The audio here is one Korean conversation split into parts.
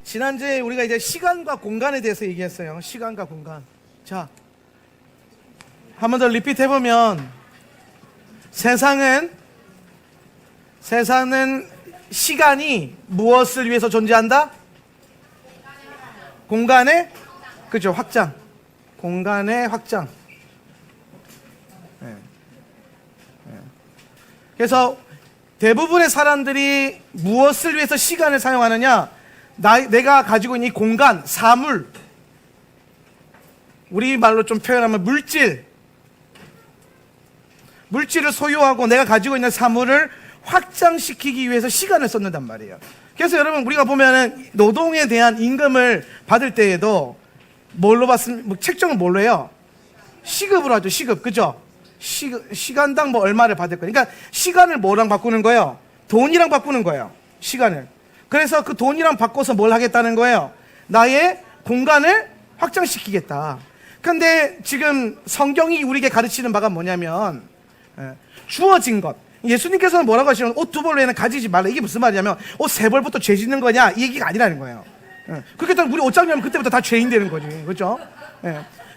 지난주에 우리가 이제 시간과 공간에 대해서 얘기했어요. 시간과 공간. 자, 한 번 더 리피트 해보면 세상은 시간이 무엇을 위해서 존재한다? 공간의, 그죠, 확장. 공간의 확장. 그래서 대부분의 사람들이 무엇을 위해서 시간을 사용하느냐? 내가 가지고 있는 이 공간, 사물, 우리말로 좀 표현하면 물질을 소유하고 내가 가지고 있는 사물을 확장시키기 위해서 시간을 썼는단 말이에요. 그래서 여러분, 우리가 보면은 노동에 대한 임금을 받을 때에도 뭘로 받습니까? 책정을 뭘로 해요? 시급으로 하죠. 시급, 그죠? 시간당 뭐 얼마를 받을 거예요. 그러니까 시간을 뭐랑 바꾸는 거예요? 돈이랑 바꾸는 거예요. 시간을. 그래서 그 돈이랑 바꿔서 뭘 하겠다는 거예요? 나의 공간을 확장시키겠다. 근데 지금 성경이 우리에게 가르치는 바가 뭐냐면, 주어진 것. 예수님께서는 뭐라고 하시냐면, 옷 두 벌 외에는 가지지 말라. 이게 무슨 말이냐면, 옷 세 벌부터 죄 짓는 거냐? 이 얘기가 아니라는 거예요. 그렇게 되면 우리 옷 장려면 그때부터 다 죄인 되는 거지. 그렇죠?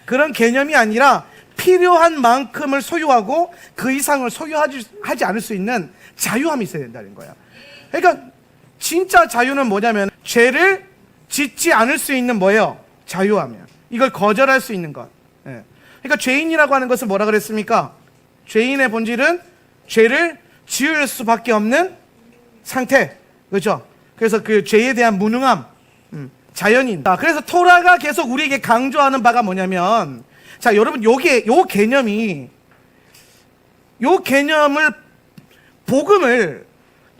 그런 개념이 아니라 필요한 만큼을 소유하고 그 이상을 소유하지 않을 수 있는 자유함이 있어야 된다는 거예요. 그러니까 진짜 자유는 뭐냐면 죄를 짓지 않을 수 있는 뭐예요? 자유함이에요. 이걸 거절할 수 있는 것. 그러니까 죄인이라고 하는 것은 뭐라 그랬습니까? 죄인의 본질은 죄를 지을 수밖에 없는 상태. 그렇죠? 그래서 그 죄에 대한 무능함, 자연인. 그래서 토라가 계속 우리에게 강조하는 바가 뭐냐면, 자, 여러분, 요 개념을, 복음을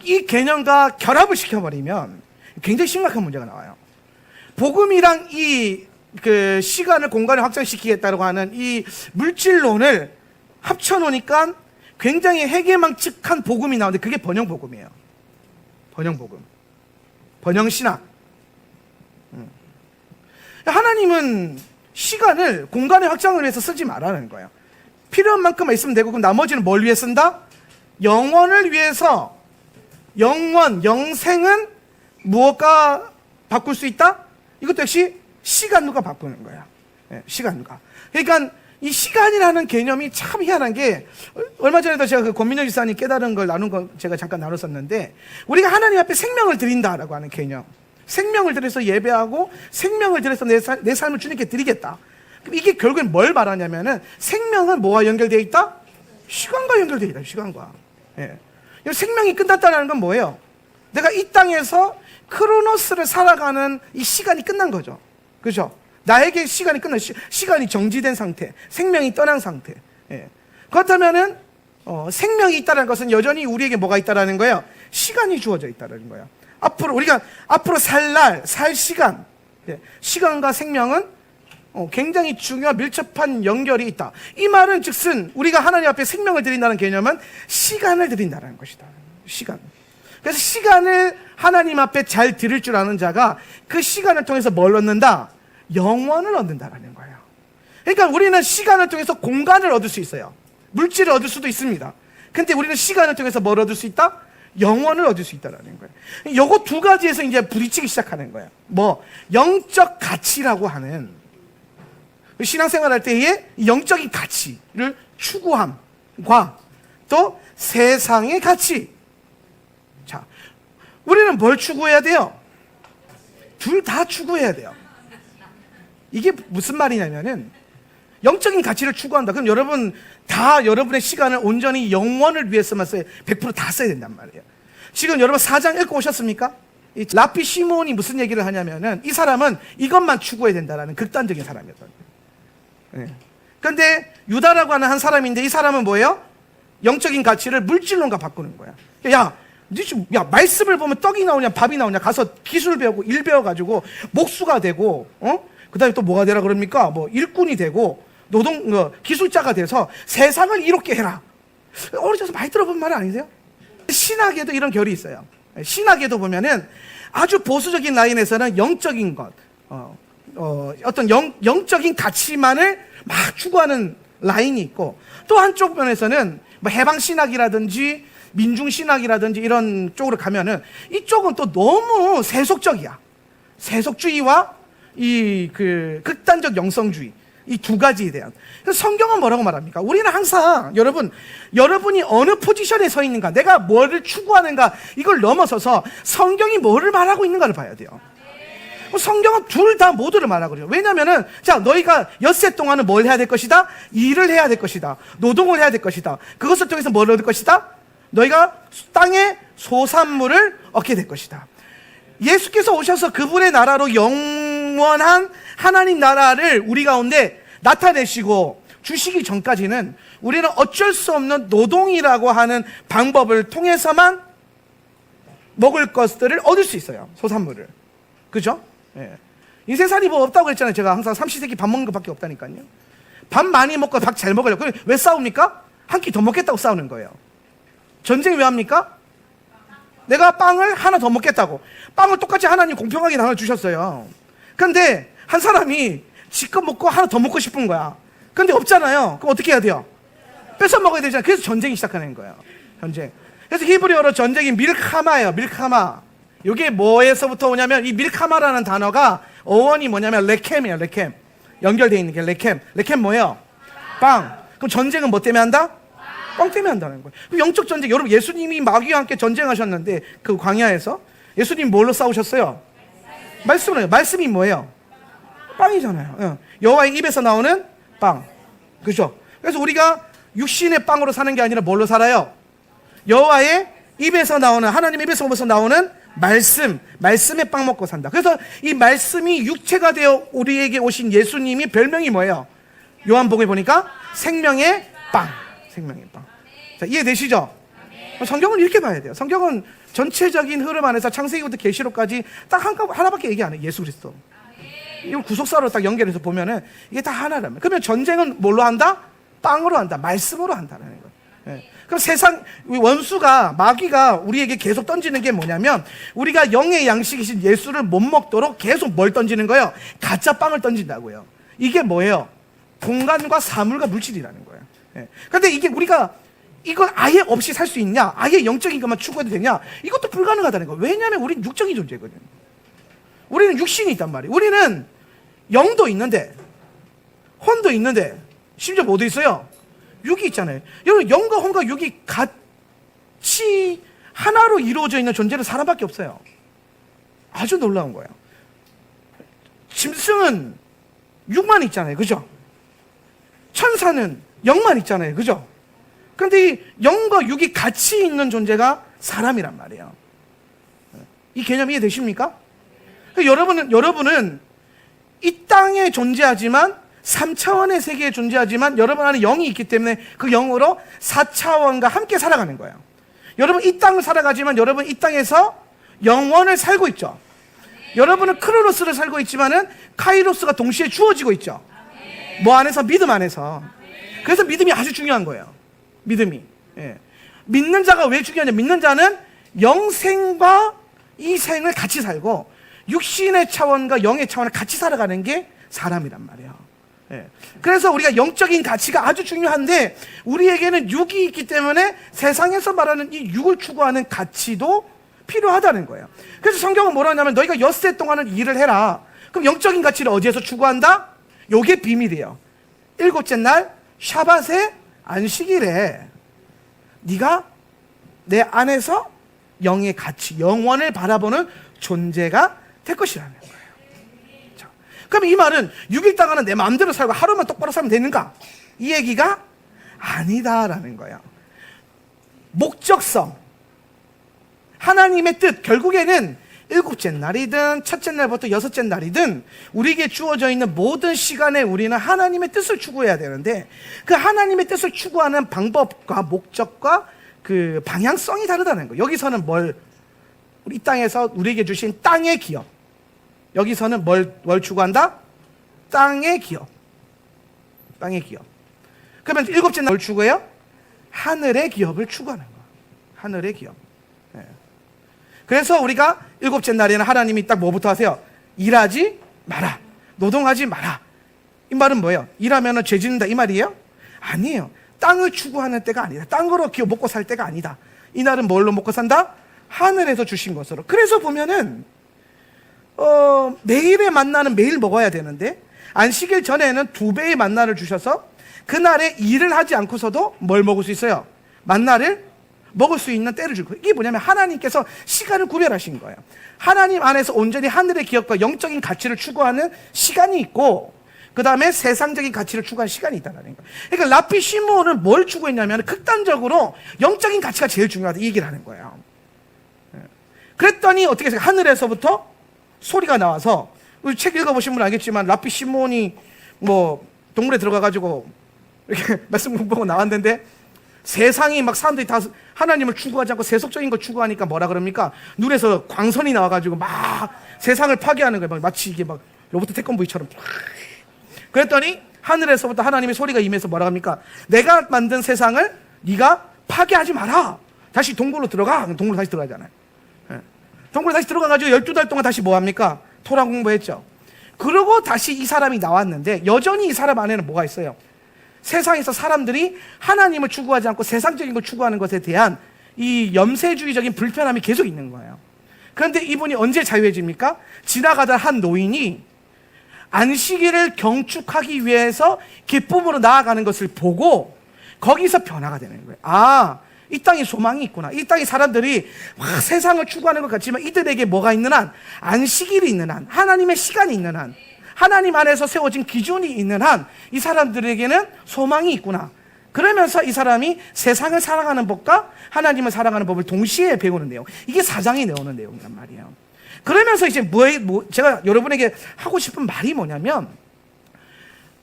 이 개념과 결합을 시켜버리면 굉장히 심각한 문제가 나와요. 복음이랑 그 시간을, 공간을 확장시키겠다고 하는 이 물질론을 합쳐놓으니까 굉장히 해괴망측한 복음이 나오는데 그게 번영복음이에요. 번영복음. 번영신학. 하나님은 시간을, 공간의 확장을 위해서 쓰지 말라는 거예요. 필요한 만큼만 있으면 되고, 그럼 나머지는 뭘 위해 쓴다? 영원을 위해서. 영생은 무엇과 바꿀 수 있다? 이것도 역시 시간과 바꾸는 거야. 시간과. 그러니까 이 시간이라는 개념이 참 희한한 게, 얼마 전에도 제가 그 권민정 지사님 깨달은 걸 나눈 거 제가 잠깐 나눴었는데, 우리가 하나님 앞에 생명을 드린다라고 하는 개념. 생명을 들여서 예배하고 생명을 들여서 내 삶을 주님께 드리겠다. 그럼 이게 결국엔 뭘 말하냐면은, 생명은 뭐와 연결되어 있다? 시간과 연결되어 있다. 시간과. 생명이 끝났다는 건 뭐예요? 내가 이 땅에서 크로노스를 살아가는 이 시간이 끝난 거죠. 그죠? 나에게 시간이 끝난, 시간이 정지된 상태, 생명이 떠난 상태. 그렇다면은 생명이 있다는 것은 여전히 우리에게 뭐가 있다라는 거예요? 시간이 주어져 있다는 거예요. 우리가 앞으로 살 시간, 시간과 생명은 굉장히 중요한 밀접한 연결이 있다. 이 말은 즉슨 우리가 하나님 앞에 생명을 드린다는 개념은 시간을 드린다는 것이다. 시간. 그래서 시간을 하나님 앞에 잘 드릴 줄 아는 자가 그 시간을 통해서 뭘 얻는다? 영원을 얻는다라는 거예요. 그러니까 우리는 시간을 통해서 공간을 얻을 수 있어요. 물질을 얻을 수도 있습니다. 근데 우리는 시간을 통해서 뭘 얻을 수 있다? 영원을 얻을 수 있다는 거예요. 요거 두 가지에서 이제 부딪히기 시작하는 거예요. 영적 가치라고 하는, 신앙생활 할 때의 영적인 가치를 추구함과 또 세상의 가치. 자, 우리는 뭘 추구해야 돼요? 둘 다 추구해야 돼요. 이게 무슨 말이냐면은, 영적인 가치를 추구한다. 그럼 여러분 다 여러분의 시간을 온전히 영원을 위해서만 100% 다 써야 된단 말이에요. 지금 여러분 4장 읽고 오셨습니까? 이 라피 시몬이 무슨 얘기를 하냐면은, 이 사람은 이것만 추구해야 된다라는 극단적인 사람이었거든요. 그런데 유다라고 하는 한 사람인데, 이 사람은 뭐예요? 영적인 가치를 물질론과 바꾸는 거야. 야, 말씀을 보면 떡이 나오냐 밥이 나오냐, 가서 기술 배우고 일 배워가지고 목수가 되고, 그 다음에 또 뭐가 되라 그럽니까? 일꾼이 되고 기술자가 돼서 세상을 이롭게 해라. 어려져서 많이 들어본 말 아니세요? 신학에도 이런 결이 있어요. 신학에도 보면은 아주 보수적인 라인에서는 영적인 것, 어떤 영적인 가치만을 막 추구하는 라인이 있고, 또 한쪽 면에서는 해방신학이라든지 민중신학이라든지 이런 쪽으로 가면은, 이쪽은 또 너무 세속적이야. 세속주의와 이 극단적 영성주의, 이 두 가지에 대한. 그래서 성경은 뭐라고 말합니까? 우리는 항상 여러분이 어느 포지션에 서 있는가, 내가 뭐를 추구하는가, 이걸 넘어서서 성경이 뭐를 말하고 있는가를 봐야 돼요. 성경은 둘 다 모두를 말하고 그래요. 왜냐면은, 자, 너희가 엿새 동안은 뭘 해야 될 것이다? 일을 해야 될 것이다. 노동을 해야 될 것이다. 그것을 통해서 뭘 얻을 것이다? 너희가 땅의 소산물을 얻게 될 것이다. 예수께서 오셔서 그분의 나라로 영원한 하나님 나라를 우리 가운데 나타내시고 주시기 전까지는 우리는 어쩔 수 없는 노동이라고 하는 방법을 통해서만 먹을 것들을 얻을 수 있어요. 소산물을. 그죠? 예. 인생살이 뭐 없다고 그랬잖아요. 제가 항상 삼시세끼 밥 먹는 것밖에 없다니까요. 밥 많이 먹고 밥 잘 먹으려고. 왜 싸웁니까? 한 끼 더 먹겠다고 싸우는 거예요. 전쟁 왜 합니까? 내가 빵을 하나 더 먹겠다고. 빵을 똑같이 하나님 공평하게 나눠주셨어요. 그런데 한 사람이 지껏 먹고 하나 더 먹고 싶은 거야. 그런데 없잖아요. 그럼 어떻게 해야 돼요? 뺏어 먹어야 되잖아요. 그래서 전쟁이 시작하는 거예요. 전쟁. 그래서 히브리어로 전쟁이 밀카마예요. 밀카마. 이게 뭐에서부터 오냐면, 이 밀카마라는 단어가 어원이 뭐냐면 레켐이에요. 레켐. 연결되어 있는 게 레켐. 레켐 뭐예요? 빵. 그럼 전쟁은 뭐 때문에 한다? 빵 때문에 한다는 거예요. 그럼 영적 전쟁, 여러분 예수님이 마귀와 함께 전쟁하셨는데 그 광야에서 예수님 뭘로 싸우셨어요? 말씀으로. 말씀이 뭐예요? 빵이잖아요. 여호와의 입에서 나오는 빵. 그죠? 그래서 우리가 육신의 빵으로 사는 게 아니라 뭘로 살아요? 여호와의 입에서 나오는, 하나님 입에서 나오는 말씀의 빵 먹고 산다. 그래서 이 말씀이 육체가 되어 우리에게 오신 예수님이 별명이 뭐예요? 요한복음에 보니까 생명의 빵. 생명의 빵. 자, 이해되시죠? 성경은 이렇게 봐야 돼요. 성경은 전체적인 흐름 안에서 창세기부터 계시록까지 딱 하나밖에 얘기 안 해요. 예수 그리스도. 이걸 구속사로 딱 연결해서 보면은 이게 다 하나라면. 그러면 전쟁은 뭘로 한다? 빵으로 한다. 말씀으로 한다는 거예요. 예. 그럼 세상 원수가, 마귀가 우리에게 계속 던지는 게 뭐냐면, 우리가 영의 양식이신 예수를 못 먹도록 계속 뭘 던지는 거예요? 가짜 빵을 던진다고요. 이게 뭐예요? 공간과 사물과 물질이라는 거예요. 예. 그런데 이게 우리가 이걸 아예 없이 살 수 있냐? 아예 영적인 것만 추구해도 되냐? 이것도 불가능하다는 거예요. 왜냐하면 우리는 육적인 존재거든요. 우리는 육신이 있단 말이에요. 우리는 영도 있는데, 혼도 있는데, 심지어 뭐도 있어요? 육이 있잖아요. 여러분, 영과 혼과 육이 같이 하나로 이루어져 있는 존재는 사람밖에 없어요. 아주 놀라운 거예요. 짐승은 육만 있잖아요. 그죠? 천사는 영만 있잖아요. 그죠? 그런데 이 영과 육이 같이 있는 존재가 사람이란 말이에요. 이 개념 이해되십니까? 여러분은 이 땅에 존재하지만, 3차원의 세계에 존재하지만 여러분 안에 영이 있기 때문에 그 영으로 4차원과 함께 살아가는 거예요. 여러분 이 땅을 살아가지만 여러분 이 땅에서 영원을 살고 있죠. 여러분은 크로노스를 살고 있지만은 카이로스가 동시에 주어지고 있죠. 뭐 안에서? 믿음 안에서. 그래서 믿음이 아주 중요한 거예요. 믿음이. 예. 믿는 자가 왜 중요하냐? 믿는 자는 영생과 이 생을 같이 살고 육신의 차원과 영의 차원을 같이 살아가는 게 사람이란 말이에요. 예. 그래서 우리가 영적인 가치가 아주 중요한데, 우리에게는 육이 있기 때문에 세상에서 말하는 이 육을 추구하는 가치도 필요하다는 거예요. 그래서 성경은 뭐라 하냐면, 너희가 엿새 동안은 일을 해라. 그럼 영적인 가치를 어디에서 추구한다? 요게 비밀이에요. 일곱째 날 샤밧의 안식일에 네가 내 안에서 영의 가치, 영원을 바라보는 존재가 될 것이라는 거예요. 자, 그럼 이 말은 6일 동안은 내 마음대로 살고 하루만 똑바로 살면 되는가? 이 얘기가 아니다라는 거예요. 목적성, 하나님의 뜻, 결국에는 일곱째 날이든 첫째 날부터 여섯째 날이든 우리에게 주어져 있는 모든 시간에 우리는 하나님의 뜻을 추구해야 되는데, 그 하나님의 뜻을 추구하는 방법과 목적과 그 방향성이 다르다는 거예요. 여기서는 우리 이 땅에서 우리에게 주신 땅의 기업, 여기서는 뭘 추구한다? 땅의 기업. 땅의 기업. 그러면 일곱째 날 뭘 추구해요? 하늘의 기업을 추구하는 거예요. 하늘의 기업. 네. 그래서 우리가 일곱째 날에는 하나님이 딱 뭐부터 하세요? 일하지 마라. 노동하지 마라. 이 말은 뭐예요? 일하면 죄 짓는다 이 말이에요? 아니에요. 땅을 추구하는 때가 아니다. 땅으로 기어 먹고 살 때가 아니다. 이날은 뭘로 먹고 산다? 하늘에서 주신 것으로. 그래서 보면은 매일의 만나는 매일 먹어야 되는데 안식일 전에는 2배의 만나를 주셔서 그날에 일을 하지 않고서도 뭘 먹을 수 있어요? 만나를 먹을 수 있는 때를 줄 거예요. 이게 뭐냐면 하나님께서 시간을 구별하신 거예요. 하나님 안에서 온전히 하늘의 기업과 영적인 가치를 추구하는 시간이 있고, 그 다음에 세상적인 가치를 추구하는 시간이 있다는 거예요. 그러니까 랍비 시므온은 뭘 추구했냐면 극단적으로 영적인 가치가 제일 중요하다 이 얘기를 하는 거예요. 그랬더니 어떻게 했어요? 하늘에서부터 소리가 나와서, 책 읽어보신 분은 알겠지만 랍비 시므온이 뭐 동물에 들어가가지고 이렇게 말씀 공부하고 나왔는데, 세상이 막 사람들이 다 하나님을 추구하지 않고 세속적인 걸 추구하니까 뭐라 그럽니까? 눈에서 광선이 나와가지고 막 세상을 파괴하는 거예요. 마치 이게 막 로봇 태권브이처럼. 그랬더니 하늘에서부터 하나님의 소리가 임해서 뭐라 합니까? 내가 만든 세상을 네가 파괴하지 마라. 다시 동굴로 들어가. 동굴로 다시 들어가잖아요. 동굴로 다시 들어가가지고 12달 동안 다시 뭐 합니까? 토라 공부했죠. 그러고 다시 이 사람이 나왔는데 여전히 이 사람 안에는 뭐가 있어요? 세상에서 사람들이 하나님을 추구하지 않고 세상적인 걸 추구하는 것에 대한 이 염세주의적인 불편함이 계속 있는 거예요. 그런데 이분이 언제 자유해집니까? 지나가던 한 노인이 안식일을 경축하기 위해서 기쁨으로 나아가는 것을 보고 거기서 변화가 되는 거예요. 아, 이 땅에 소망이 있구나. 이 땅에 사람들이 막 세상을 추구하는 것 같지만 이들에게 뭐가 있는 한? 안식일이 있는 한, 하나님의 시간이 있는 한, 하나님 안에서 세워진 기준이 있는 한 이 사람들에게는 소망이 있구나. 그러면서 이 사람이 세상을 사랑하는 법과 하나님을 사랑하는 법을 동시에 배우는 내용. 이게 4장이 내오는 내용이란 말이에요. 그러면서 이제 제가 여러분에게 하고 싶은 말이 뭐냐면,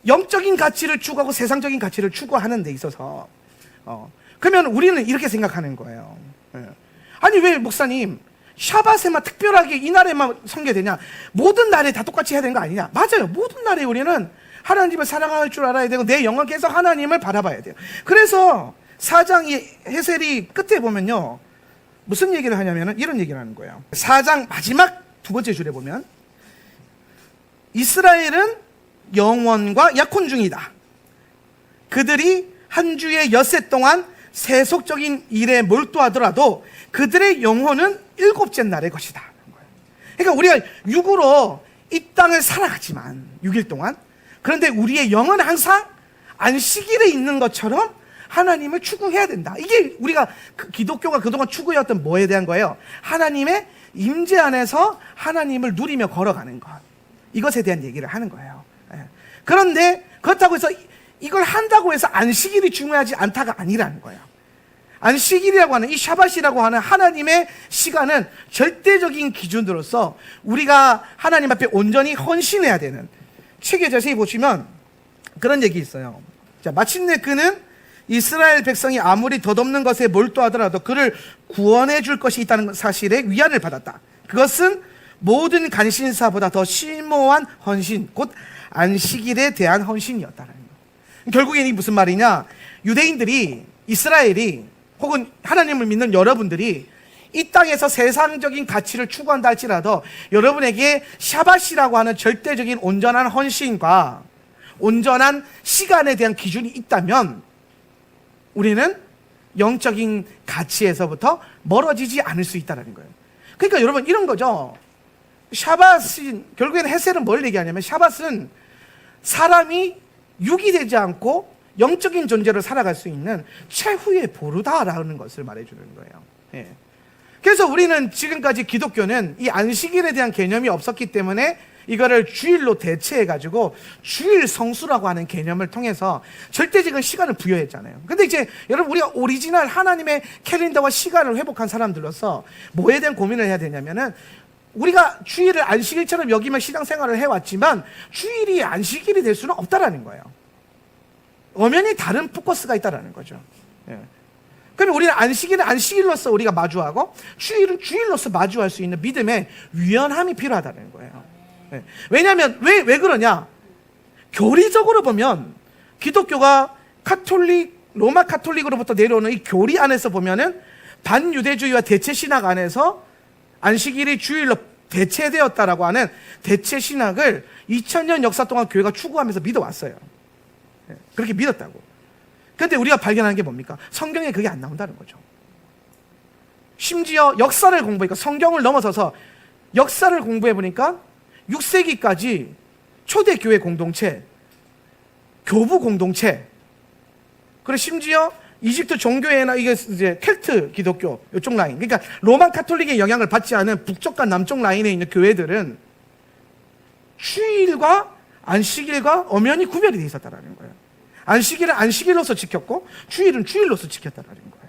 영적인 가치를 추구하고 세상적인 가치를 추구하는 데 있어서 그러면 우리는 이렇게 생각하는 거예요. 아니 왜 목사님 샤밧에만 특별하게 이 날에만 섬겨야 모든 날에 다 똑같이 해야 되는 거 아니냐? 맞아요. 모든 날에 우리는 하나님을 사랑할 줄 알아야 되고 내 영혼 계속 하나님을 바라봐야 돼요. 그래서 4장 이 헤셀이 끝에 보면요, 무슨 얘기를 하냐면 이런 얘기를 하는 거예요. 4장 마지막 2번째 줄에 보면 이스라엘은 영원과 약혼 중이다. 그들이 한 주에 엿새 동안 세속적인 일에 몰두하더라도 그들의 영혼은 7째 날의 것이다. 그러니까 우리가 육으로 이 땅을 살아가지만 6일 동안, 그런데 우리의 영은 항상 안식일에 있는 것처럼 하나님을 추구해야 된다. 이게 우리가 기독교가 그동안 추구해왔던 뭐에 대한 거예요? 하나님의 임재 안에서 하나님을 누리며 걸어가는 것, 이것에 대한 얘기를 하는 거예요. 그런데 그렇다고 해서 이걸 한다고 해서 안식일이 중요하지 않다가 아니라는 거예요. 안식일이라고 하는 이 샤밧이라고 하는 하나님의 시간은 절대적인 기준으로서 우리가 하나님 앞에 온전히 헌신해야 되는, 책에 자세히 보시면 그런 얘기 있어요. 자, 마침내 그는 이스라엘 백성이 아무리 덧없는 것에 몰두하더라도 그를 구원해 줄 것이 있다는 사실에 위안을 받았다. 그것은 모든 간신사보다 더 심오한 헌신, 곧 안식일에 대한 헌신이었다는 거예요. 결국엔 이게 무슨 말이냐? 유대인들이, 이스라엘이, 혹은 하나님을 믿는 여러분들이 이 땅에서 세상적인 가치를 추구한다 할지라도 여러분에게 샤밧이라고 하는 절대적인 온전한 헌신과 온전한 시간에 대한 기준이 있다면 우리는 영적인 가치에서부터 멀어지지 않을 수 있다는 거예요. 그러니까 여러분 이런 거죠. 샤밧이, 결국에는 헤셀은 뭘 얘기하냐면 샤밧은 사람이 육이 되지 않고 영적인 존재로 살아갈 수 있는 최후의 보루다라는 것을 말해주는 거예요. 예. 그래서 우리는 지금까지 기독교는 이 안식일에 대한 개념이 없었기 때문에 이거를 주일로 대체해가지고 주일 성수라고 하는 개념을 통해서 절대적인 시간을 부여했잖아요. 근데 이제 여러분 우리가 오리지널 하나님의 캘린더와 시간을 회복한 사람들로서 뭐에 대한 고민을 해야 되냐면은, 우리가 주일을 안식일처럼 여기면 신앙생활을 해왔지만 주일이 안식일이 될 수는 없다라는 거예요. 엄연히 다른 포커스가 있다라는 거죠. 예. 그러면 우리는 안식일은 안식일로서 우리가 마주하고 주일은 주일로서 마주할 수 있는 믿음의 유연함이 필요하다는 거예요. 예. 왜냐하면 왜 그러냐? 교리적으로 보면 기독교가 로마 카톨릭으로부터 내려오는 이 교리 안에서 보면은 반유대주의와 대체 신학 안에서 안식일이 주일로 대체되었다라고 하는 대체 신학을 2000년 역사 동안 교회가 추구하면서 믿어왔어요. 그렇게 믿었다고. 그런데 우리가 발견하는 게 뭡니까? 성경에 그게 안 나온다는 거죠. 심지어 역사를 공부하니까, 성경을 넘어서서 역사를 공부해 보니까 6세기까지 초대교회 공동체, 교부 공동체, 그리고 심지어 이집트 종교회나 이게 이제 켈트 기독교 이쪽 라인, 그러니까 로만 카톨릭의 영향을 받지 않은 북쪽과 남쪽 라인에 있는 교회들은 휴일과 안식일과 엄연히 구별이 돼 있었다라는 거예요. 안식일은 안식일로서 지켰고 휴일은 휴일로서 지켰다라는 거예요.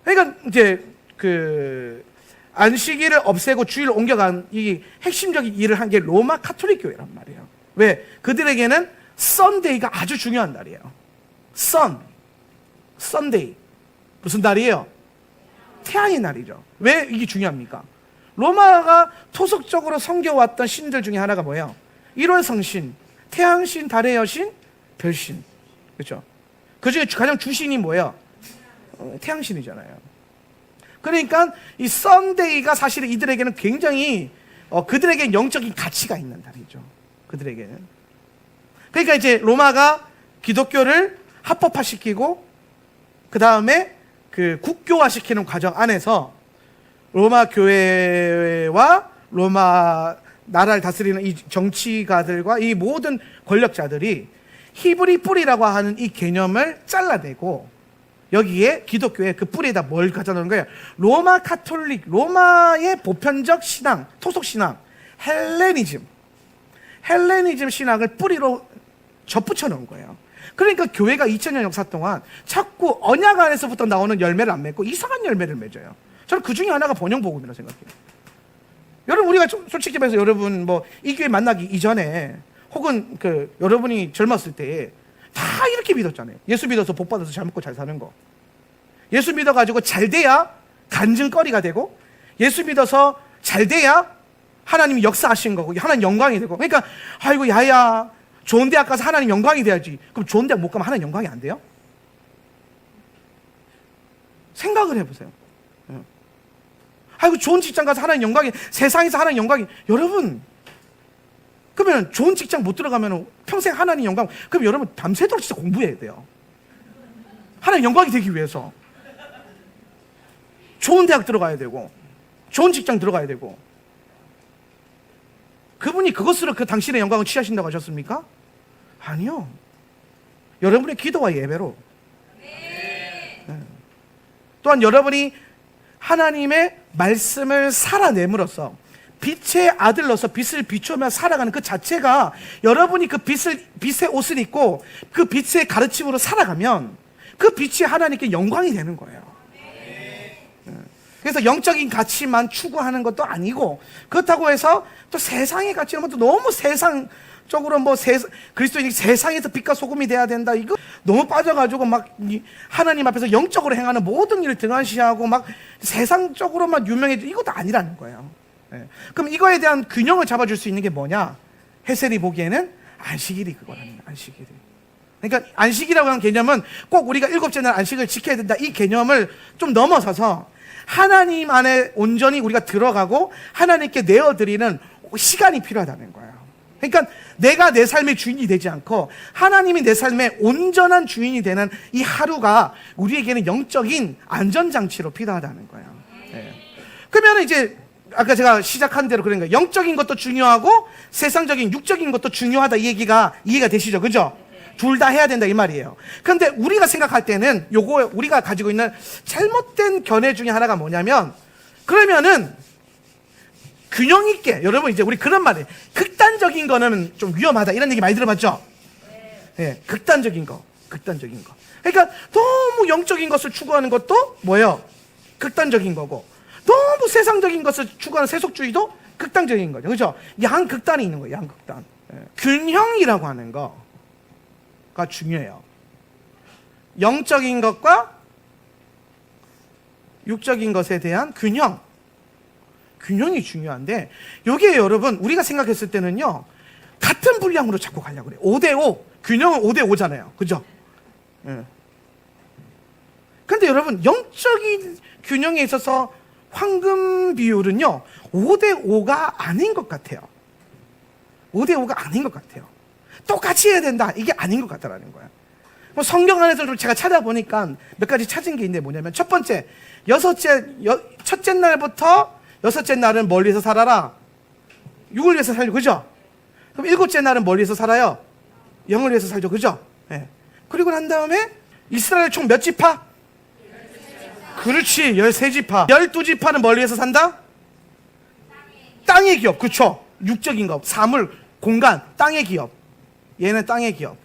그러니까 이제 그 안식일을 없애고 주일을 옮겨간 이 핵심적인 일을 한 게 로마 카톨릭 교회란 말이에요. 왜? 그들에게는 썬데이가 아주 중요한 날이에요. 썬데이. 무슨 날이에요? 태양의 날이죠. 왜 이게 중요합니까? 로마가 토속적으로 섬겨왔던 신들 중에 하나가 뭐예요? 1월 성신, 태양신, 달의 여신, 별신. 그렇죠? 그 중에 가장 주신이 뭐예요? 태양신이잖아요. 그러니까 이 썬데이가 사실 이들에게는 굉장히 그들에게 영적인 가치가 있는 날이죠. 그들에게는. 그러니까 이제 로마가 기독교를 합법화시키고 그 다음에 그 국교화시키는 과정 안에서 로마 교회와 로마 나라를 다스리는 이 정치가들과 이 모든 권력자들이 히브리 뿌리라고 하는 이 개념을 잘라내고 여기에 기독교의 그 뿌리에다 뭘 갖다 놓은 거예요? 로마 카톨릭, 로마의 보편적 신앙, 토속 신앙, 헬레니즘 신앙을 뿌리로 접붙여 놓은 거예요. 그러니까 교회가 2000년 역사 동안 자꾸 언약 안에서부터 나오는 열매를 안 맺고 이상한 열매를 맺어요. 저는 그 중에 하나가 번영복음이라고 생각해요. 여러분, 우리가 솔직히 말해서 여러분 뭐 이 교회 만나기 이전에 혹은 그 여러분이 젊었을 때 다 이렇게 믿었잖아요. 예수 믿어서 복 받아서 잘 먹고 잘 사는 거. 예수 믿어가지고 잘 돼야 간증거리가 되고, 예수 믿어서 잘 돼야 하나님이 역사하신 거고, 하나님 영광이 되고. 그러니까 아이고 야야 좋은 대학 가서 하나님 영광이 돼야지. 그럼 좋은 대학 못 가면 하나님 영광이 안 돼요? 생각을 해보세요. 아이고 좋은 직장 가서 하나님 영광이, 세상에서 하나님 영광이. 여러분, 그러면 좋은 직장 못 들어가면 평생 하나님 영광, 그럼 여러분 밤새도록 진짜 공부해야 돼요. 하나님 영광이 되기 위해서. 좋은 대학 들어가야 되고 좋은 직장 들어가야 되고. 그분이 그것으로 그 당신의 영광을 취하신다고 하셨습니까? 아니요. 여러분의 기도와 예배로. 네. 또한 여러분이 하나님의 말씀을 살아냄으로써 빛의 아들로서 빛을 비추며 살아가는 그 자체가, 여러분이 그 빛의 옷을 입고 그 빛의 가르침으로 살아가면 그 빛이 하나님께 영광이 되는 거예요. 그래서 영적인 가치만 추구하는 것도 아니고, 그렇다고 해서 또 세상의 가치는 또 너무 세상적으로 그리스도인이 세상에서 빛과 소금이 돼야 된다, 이거 너무 빠져가지고 막 하나님 앞에서 영적으로 행하는 모든 일을 등한시하고 막 세상적으로만 유명해지고, 이것도 아니라는 거예요. 네. 그럼 이거에 대한 균형을 잡아줄 수 있는 게 뭐냐? 헤셀이 보기에는 안식일이 그거랍니다. 안식일이. 그러니까 안식이라고 하는 개념은 꼭 우리가 7째 날 안식을 지켜야 된다, 이 개념을 좀 넘어서서 하나님 안에 온전히 우리가 들어가고 하나님께 내어드리는 시간이 필요하다는 거예요. 그러니까 내가 내 삶의 주인이 되지 않고 하나님이 내 삶의 온전한 주인이 되는 이 하루가 우리에게는 영적인 안전장치로 필요하다는 거예요. 네. 그러면 이제 아까 제가 시작한 대로 그런 거예요. 영적인 것도 중요하고 세상적인 육적인 것도 중요하다, 이 얘기가 이해가 되시죠? 그죠? 둘 다 해야 된다 이 말이에요. 그런데 우리가 생각할 때는 요거 우리가 가지고 있는 잘못된 견해 중에 하나가 뭐냐면, 그러면은 균형 있게, 여러분 이제 우리 그런 말이에요. 극단적인 거는 좀 위험하다, 이런 얘기 많이 들어봤죠? 네, 극단적인 거. 그러니까 너무 영적인 것을 추구하는 것도 뭐예요? 극단적인 거고, 너무 세상적인 것을 추구하는 세속주의도 극단적인 거죠. 그죠? 양극단이 있는 거예요. 양극단. 네. 균형이라고 하는 거가 중요해요. 영적인 것과 육적인 것에 대한 균형이 중요한데, 여기에 여러분 우리가 생각했을 때는요, 같은 분량으로 자꾸 가려고 그래요. 5대5. 균형은 5대5잖아요. 그죠? 네. 근데 여러분, 영적인 균형에 있어서 황금 비율은요 5대5가 아닌 것 같아요. 5대5가 아닌 것 같아요. 똑같이 해야 된다, 이게 아닌 것 같다라는 거예요. 뭐 성경 안에서 좀 제가 찾아보니까 몇 가지 찾은 게 있는데, 뭐냐면 첫 번째, 첫째 날부터 여섯째 날은 멀리서 살아라. 육을 위해서 살죠. 그죠? 그럼 일곱째 날은 뭘 위해서 살아요? 영을 위해서 살죠. 그죠? 예. 그리고 난 다음에 이스라엘 총 몇 지파? 그렇지, 13지파. 12지파는 뭘 위해서 산다? 땅의 기업. 그쵸? 육적인 것, 사물, 공간, 땅의 기업. 얘는 땅의 기업.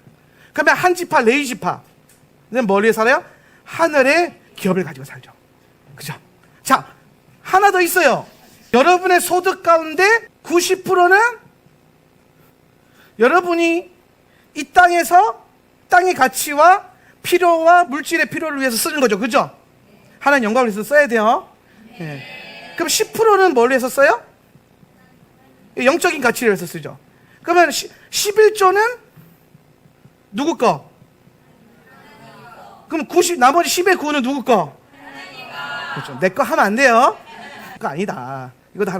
그러면 한 지파, 레위 지파는 뭘 위해서 살아요? 하늘의 기업을 가지고 살죠. 그죠? 자, 하나 더 있어요. 여러분의 소득 가운데 90%는 여러분이 이 땅에서 땅의 가치와 필요와 물질의 필요를 위해서 쓰는 거죠. 그죠? 하나님 영광을 위해서 써야 돼요. 네. 그럼 10%는 뭘 위해서 써요? 영적인 가치를 위해서 쓰죠. 그러면 11조는 누구 거? 그럼 나머지 10의 9는 누구 거? 그렇죠. 내 거 하면 안 돼요. 그거 아니다. 이거 다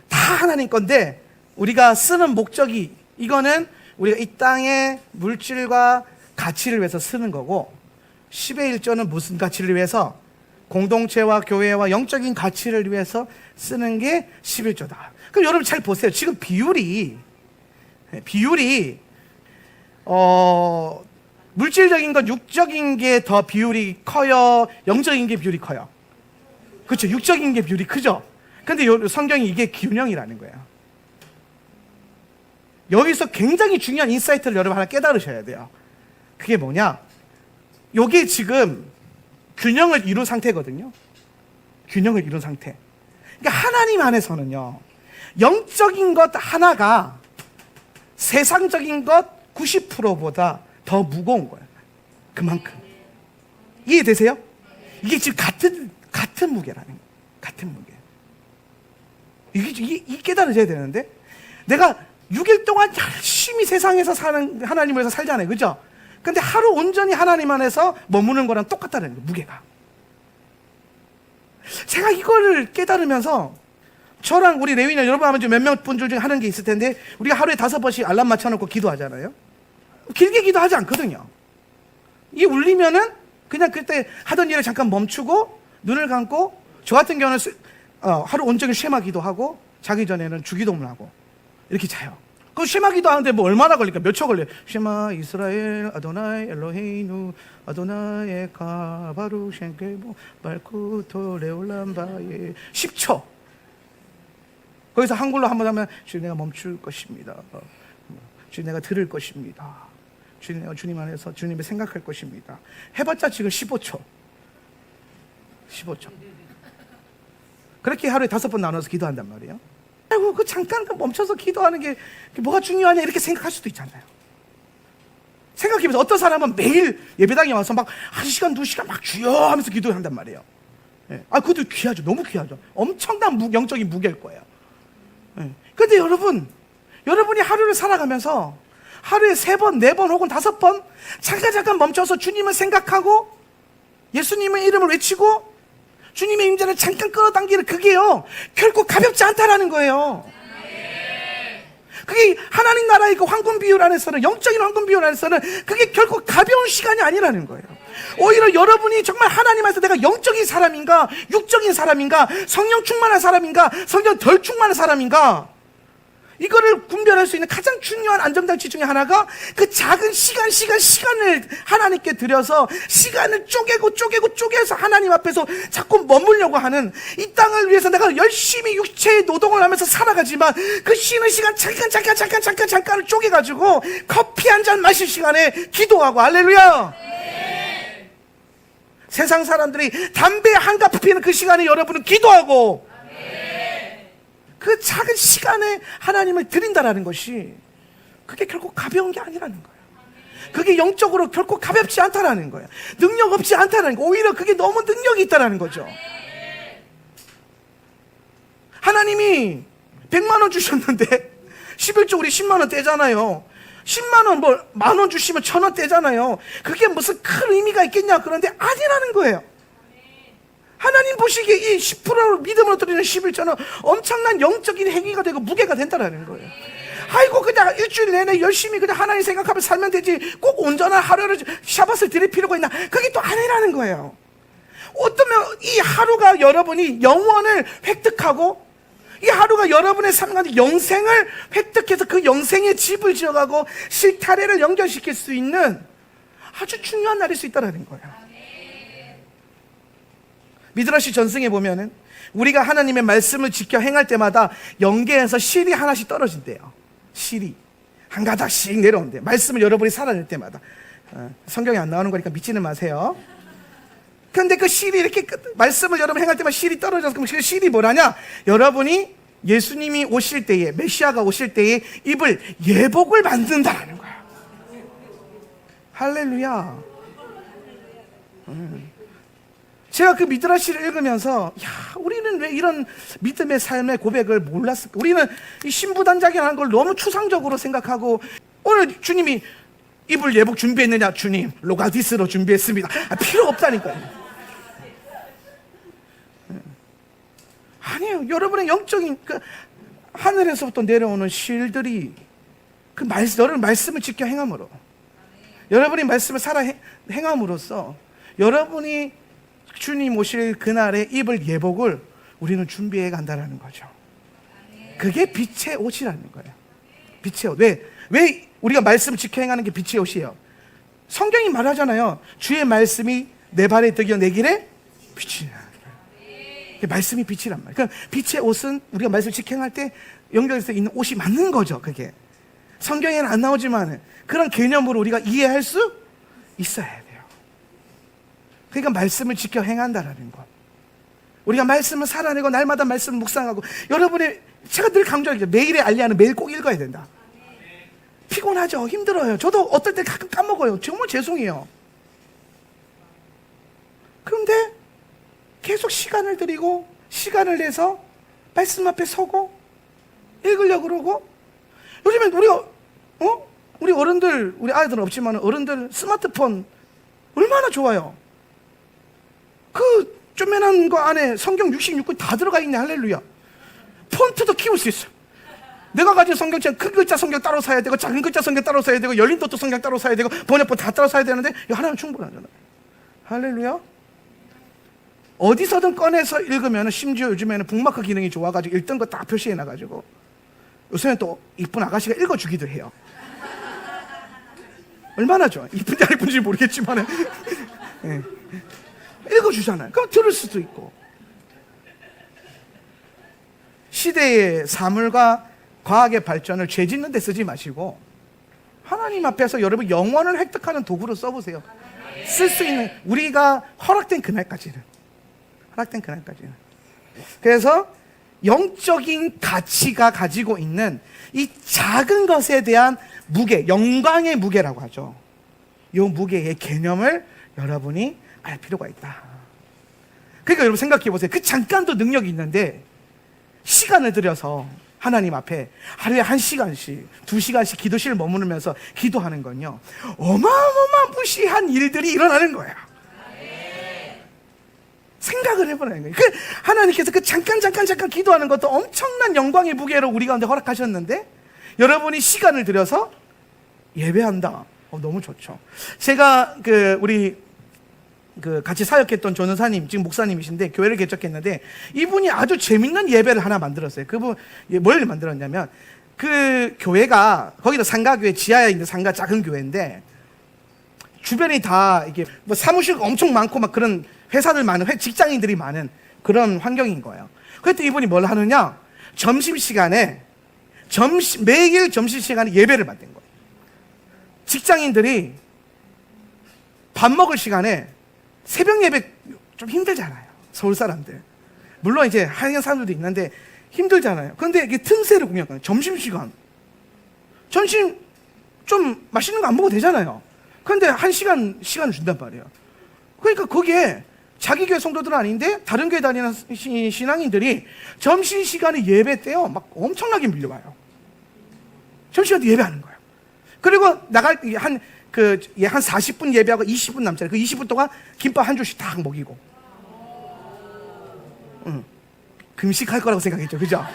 하나님 건데 우리가 쓰는 목적이, 이거는 우리가 이 땅의 물질과 가치를 위해서 쓰는 거고, 10의 1조는 무슨 가치를 위해서? 공동체와 교회와 영적인 가치를 위해서 쓰는 게 11조다. 그럼 여러분 잘 보세요. 지금 비율이 물질적인 것, 육적인 게 더 비율이 커요? 영적인 게 비율이 커요? 그렇죠. 육적인 게 비율이 크죠. 근데 성경이 이게 균형이라는 거예요. 여기서 굉장히 중요한 인사이트를 여러분 하나 깨달으셔야 돼요. 그게 뭐냐? 요게 지금 균형을 이룬 상태거든요. 균형을 이룬 상태. 그러니까 하나님 안에서는요, 영적인 것 하나가 세상적인 것 90%보다 더 무거운 거예요. 그만큼. 이해되세요? 이게 지금 같은 무게라는 거예요. 같은 무게. 이게 깨달아져야 되는데, 내가 6일 동안 열심히 세상에서 사는, 하나님을 위해서 살잖아요. 그죠? 근데 하루 온전히 하나님 안에서 머무는 거랑 똑같다는 거예요. 무게가. 제가 이거를 깨달으면서 저랑 우리 레위나 여러분 아마 몇몇 분들 중에 하는 게 있을 텐데, 우리가 하루에 5번씩 알람 맞춰놓고 기도하잖아요. 길게 기도하지 않거든요. 이게 울리면은 그냥 그때 하던 일을 잠깐 멈추고 눈을 감고, 저 같은 경우는 하루 온종일 쉐마 기도하고 자기 전에는 주기도문 하고 이렇게 자요. 그 쉐마 기도하는데 뭐 얼마나 걸릴까? 몇 초 걸려요. 쉐마 이스라엘 아도나이 엘로헤이누 아도나이 가바루 셴게보 발쿠토 레올람바에 10초. 거기서 한글로 한번 하면 주님 내가 멈출 것입니다. 주님 내가 들을 것입니다. 주님 내가 주님 안에서 주님을 생각할 것입니다. 해봤자 지금 15초. 15초. 그렇게 하루에 5번 나눠서 기도한단 말이에요. 아이고, 그 잠깐 멈춰서 기도하는 게 뭐가 중요하냐 이렇게 생각할 수도 있잖아요. 생각해보세요. 어떤 사람은 매일 예배당에 와서 막 1시간, 2시간 막 주여 하면서 기도한단 말이에요. 예. 그것도 귀하죠. 너무 귀하죠. 엄청난 영적인 무게일 거예요. 예. 근데 여러분이 하루를 살아가면서 하루에 3번, 4번 혹은 5번 잠깐 멈춰서 주님을 생각하고 예수님의 이름을 외치고 주님의 임재를 잠깐 끌어당기는 그게요, 결코 가볍지 않다라는 거예요. 그게 하나님 나라의 그 황금 비율 안에서는, 영적인 황금 비율 안에서는 그게 결코 가벼운 시간이 아니라는 거예요. 오히려 여러분이 정말 하나님 안에서 내가 영적인 사람인가, 육적인 사람인가, 성령 충만한 사람인가, 성령 덜 충만한 사람인가, 이거를 분별할 수 있는 가장 중요한 안정장치 중에 하나가 그 작은 시간을 하나님께 드려서 시간을 쪼개서 하나님 앞에서 자꾸 머물려고 하는, 이 땅을 위해서 내가 열심히 육체의 노동을 하면서 살아가지만 그 쉬는 시간 잠깐을 쪼개가지고 커피 한 잔 마실 시간에 기도하고. 할렐루야. 세상 사람들이 담배 한 갑 피는 그 시간에 여러분은 기도하고, 그 작은 시간에 하나님을 드린다라는 것이 그게 결코 가벼운 게 아니라는 거예요. 그게 영적으로 결코 가볍지 않다라는 거예요. 능력 없지 않다라는 거예요. 오히려 그게 너무 능력이 있다라는 거죠. 하나님이 100만 원 주셨는데 11조 우리 10만 원 떼잖아요. 10만 원 뭐 만 원 주시면 1,000원 떼잖아요. 그게 무슨 큰 의미가 있겠냐? 그런데 아니라는 거예요. 하나님 보시기에 이 10%로 믿음으로 드리는 11조는 엄청난 영적인 행위가 되고 무게가 된다는 거예요. 아이고, 그냥 일주일 내내 열심히 그냥 하나님 생각하며 살면 되지, 꼭 온전한 하루를 샤밧을 드릴 필요가 있나? 그게 또 아니라는 거예요. 어쩌면 이 하루가 여러분이 영원을 획득하고 이 하루가 여러분의 삶 가운데 영생을 획득해서 그 영생의 집을 지어가고 실타래를 연결시킬 수 있는 아주 중요한 날일 수 있다는 거예요. 미드라시 전승에 보면은 우리가 하나님의 말씀을 지켜 행할 때마다 영계에서 실이 하나씩 떨어진대요. 실이 한 가닥씩 내려온대요. 말씀을 여러분이 살아낼 때마다. 성경에 안 나오는 거니까 믿지는 마세요. 그런데 그 실이 이렇게 말씀을 여러분 행할 때마다 실이 떨어져서, 그럼 그 실이 뭐라냐? 여러분이 예수님이 오실 때에, 메시아가 오실 때에 입을 예복을 만든다는 거야. 할렐루야. 제가 그 미드라시를 읽으면서, 야, 우리는 왜 이런 믿음의 삶의 고백을 몰랐을까? 우리는 이 신부단장이라는 걸 너무 추상적으로 생각하고, 오늘 주님이 이불 예복 준비했느냐? 주님, 로가디스로 준비했습니다. 필요 없다니까요. 아니에요. 여러분의 영적인 그 하늘에서부터 내려오는 실들이 그 여러분 말씀을 지켜 행함으로, 여러분이 말씀을 살아 행함으로써 여러분이 주님 오실 그날의 입을 예복을 우리는 준비해 간다는 거죠. 그게 빛의 옷이라는 거예요. 빛의 옷. 왜 우리가 말씀을 지켜 행하는 게 빛의 옷이에요? 성경이 말하잖아요. 주의 말씀이 내 발에 득여 내 길에 빛이라. 말씀이 빛이란 말이에요. 그러니까 빛의 옷은 우리가 말씀을 지켜 행할 때 연결해서 있는 옷이 맞는 거죠. 그게 성경에는 안 나오지만 그런 개념으로 우리가 이해할 수 있어야 돼요. 그러니까 말씀을 지켜 행한다라는 것. 우리가 말씀을 살아내고 날마다 말씀을 묵상하고, 여러분의, 제가 늘 강조하죠. 매일의 알리아는 매일 꼭 읽어야 된다. 피곤하죠. 힘들어요. 저도 어떨 때 가끔 까먹어요. 정말 죄송해요. 그런데 계속 시간을 들이고 시간을 내서 말씀 앞에 서고 읽으려고 그러고, 요즘엔 우리 어른들, 우리 아이들은 없지만 어른들 스마트폰 얼마나 좋아요. 그 쪼매난 거 안에 성경 66권 다 들어가 있네. 할렐루야. 폰트도 키울 수 있어요. 내가 가진 성경책 큰 글자 성경 따로 사야 되고 작은 글자 성경 따로 사야 되고 열린 도트 성경 따로 사야 되고 번역본 다 따로 사야 되는데 이거 하나면 충분하잖아요. 할렐루야. 어디서든 꺼내서 읽으면, 심지어 요즘에는 북마크 기능이 좋아가지고 읽던 거 다 표시해놔가지고 요새는 또 이쁜 아가씨가 읽어주기도 해요. 얼마나 좋아. 이쁜지 안 이쁜지 모르겠지만 네. 읽어주잖아요. 그럼 들을 수도 있고. 시대의 사물과 과학의 발전을 죄 짓는 데 쓰지 마시고 하나님 앞에서 여러분 영혼을 획득하는 도구로 써보세요. 쓸 수 있는, 우리가 허락된 그날까지는. 그래서 영적인 가치가 가지고 있는 이 작은 것에 대한 무게, 영광의 무게라고 하죠. 이 무게의 개념을 여러분이 알 필요가 있다. 그러니까 여러분 생각해 보세요. 그 잠깐도 능력이 있는데 시간을 들여서 하나님 앞에 하루에 1시간씩 2시간씩 기도실을 머무르면서 기도하는 건요, 어마어마한 무시한 일들이 일어나는 거예요. 생각을 해보라는 거예요. 하나님께서 그 잠깐 기도하는 것도 엄청난 영광의 무게로 우리 가운데 허락하셨는데, 여러분이 시간을 들여서 예배한다. 너무 좋죠. 제가 우리 같이 사역했던 전우사님, 지금 목사님이신데 교회를 개척했는데, 이분이 아주 재밌는 예배를 하나 만들었어요. 그분 뭘 만들었냐면, 그 교회가 거기도 상가교회, 지하에 있는 상가 작은 교회인데 주변이 다 이게 뭐 사무실가 엄청 많고 막 그런 회사들 많은, 직장인들이 많은 그런 환경인 거예요. 그랬더니 이분이 뭘 하느냐, 점심시간에 매일 점심시간에 예배를 만든 거예요. 직장인들이 밥 먹을 시간에, 새벽 예배 좀 힘들잖아요, 서울 사람들. 물론 이제 하얀 사람들도 있는데 힘들잖아요. 그런데 이게 틈새를 공략하는 점심시간, 점심 좀 맛있는 거 안 먹어도 되잖아요. 그런데 1시간을 준단 말이에요. 그러니까 거기에 자기 교회 성도들은 아닌데 다른 교회 다니는 신앙인들이 점심시간에 예배 때요 막 엄청나게 밀려와요. 점심시간에 예배하는 거예요. 그리고 나갈 한 40분 예배하고 20분 남잖아요. 그 20분 동안 김밥 한 줄씩 딱 먹이고. 금식할 거라고 생각했죠. 그죠?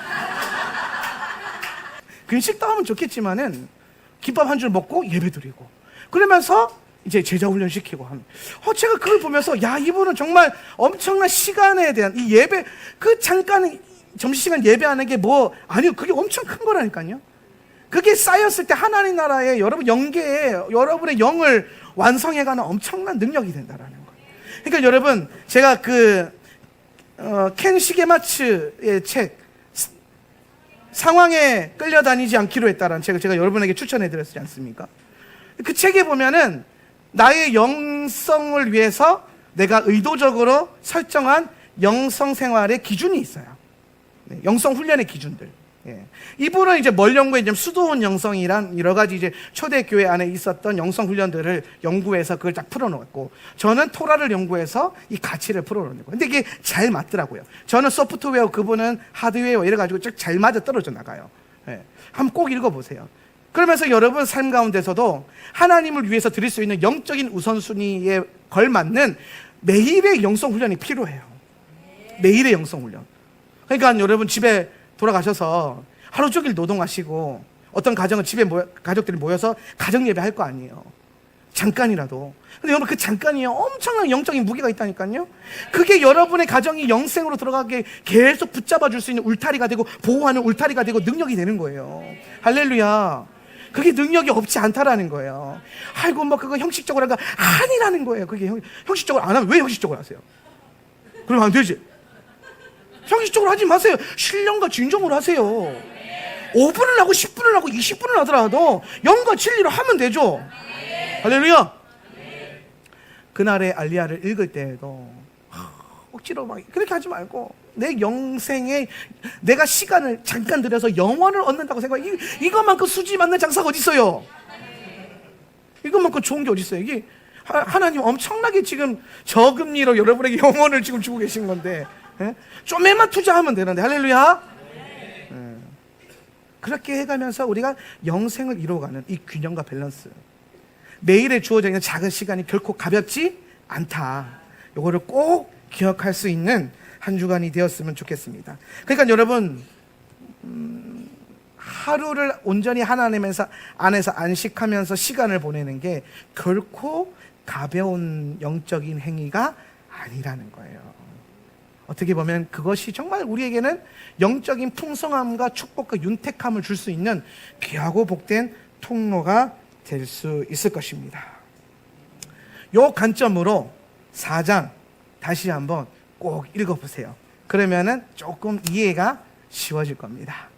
금식도 하면 좋겠지만은 김밥 한 줄 먹고 예배 드리고, 그러면서 이제 제자 훈련 시키고 하는. 제가 그걸 보면서, 야, 이분은 정말 엄청난 시간에 대한 이 예배, 그 잠깐 점심시간 예배하는 게 뭐, 아니요. 그게 엄청 큰 거라니까요. 그게 쌓였을 때 하나님 나라에 여러분 영계에 여러분의 영을 완성해가는 엄청난 능력이 된다라는 거예요. 그러니까 여러분, 제가 켄 시게마츠의 책, 상황에 끌려다니지 않기로 했다라는 책을 제가 여러분에게 추천해 드렸지 않습니까? 그 책에 보면은 나의 영성을 위해서 내가 의도적으로 설정한 영성 생활의 기준이 있어요. 네, 영성 훈련의 기준들. 예. 이분은 이제 뭘 연구했냐면 수도원 영성이란 여러 가지 이제 초대교회 안에 있었던 영성 훈련들을 연구해서 그걸 딱 풀어놓았고, 저는 토라를 연구해서 이 가치를 풀어놓는 거예요. 근데 이게 잘 맞더라고요. 저는 소프트웨어, 그분은 하드웨어 이래가지고 쭉 잘 맞아 떨어져 나가요. 예. 한번 꼭 읽어보세요. 그러면서 여러분 삶 가운데서도 하나님을 위해서 드릴 수 있는 영적인 우선순위에 걸맞는 매일의 영성 훈련이 필요해요. 매일의 영성 훈련. 그러니까 여러분 집에 돌아가셔서 하루 종일 노동하시고 어떤 가정은 집에 가족들이 모여서 가정 예배 할 거 아니에요. 잠깐이라도. 근데 여러분 그 잠깐이 엄청난 영적인 무게가 있다니까요. 그게 여러분의 가정이 영생으로 들어가게 계속 붙잡아 줄 수 있는 울타리가 되고 보호하는 울타리가 되고 능력이 되는 거예요. 할렐루야. 그게 능력이 없지 않다라는 거예요. 아이고 뭐 그거 형식적으로 하니까 아니라는 거예요. 그게 형식적으로 안 하면 왜 형식적으로 하세요? 그러면 안 되지. 형식적으로 하지 마세요. 신령과 진정으로 하세요. 5분을 하고 10분을 하고 20분을 하더라도 영과 진리로 하면 되죠. 할렐루야. 그날의 알리야를 읽을 때에도 억지로 막 그렇게 하지 말고 내 영생에 내가 시간을 잠깐 들여서 영원을 얻는다고 생각해. 이것만큼 수지 맞는 장사가 어디 있어요? 이것만큼 좋은 게 어디 있어요? 이게 하나님 엄청나게 지금 저금리로 여러분에게 영원을 지금 주고 계신 건데, 예? 좀에만 투자하면 되는데. 할렐루야. 예. 그렇게 해가면서 우리가 영생을 이루어가는 이 균형과 밸런스, 매일에 주어져 있는 작은 시간이 결코 가볍지 않다. 요거를 꼭 기억할 수 있는 한 주간이 되었으면 좋겠습니다. 그러니까 여러분, 하루를 온전히 하나님 안에서 안식하면서 시간을 보내는 게 결코 가벼운 영적인 행위가 아니라는 거예요. 어떻게 보면 그것이 정말 우리에게는 영적인 풍성함과 축복과 윤택함을 줄 수 있는 귀하고 복된 통로가 될 수 있을 것입니다. 이 관점으로 4장 다시 한번 꼭 읽어보세요. 그러면은 조금 이해가 쉬워질 겁니다.